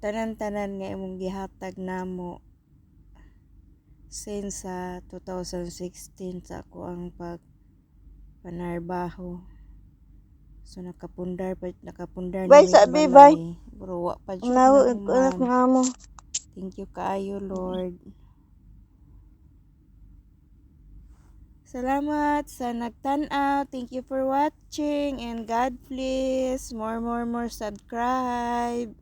tanan-tanan nga imong gihatag namo since sa 2016 sa ako ang panarbaho. So nakapundar na Bay, mig sabi, bay. balay. Bro, wa pa jud Nawo, na anak human. nga mo. Thank you kaayo, Lord. Salamat sa nagtan-aw. Thank you for watching and God bless. More subscribe.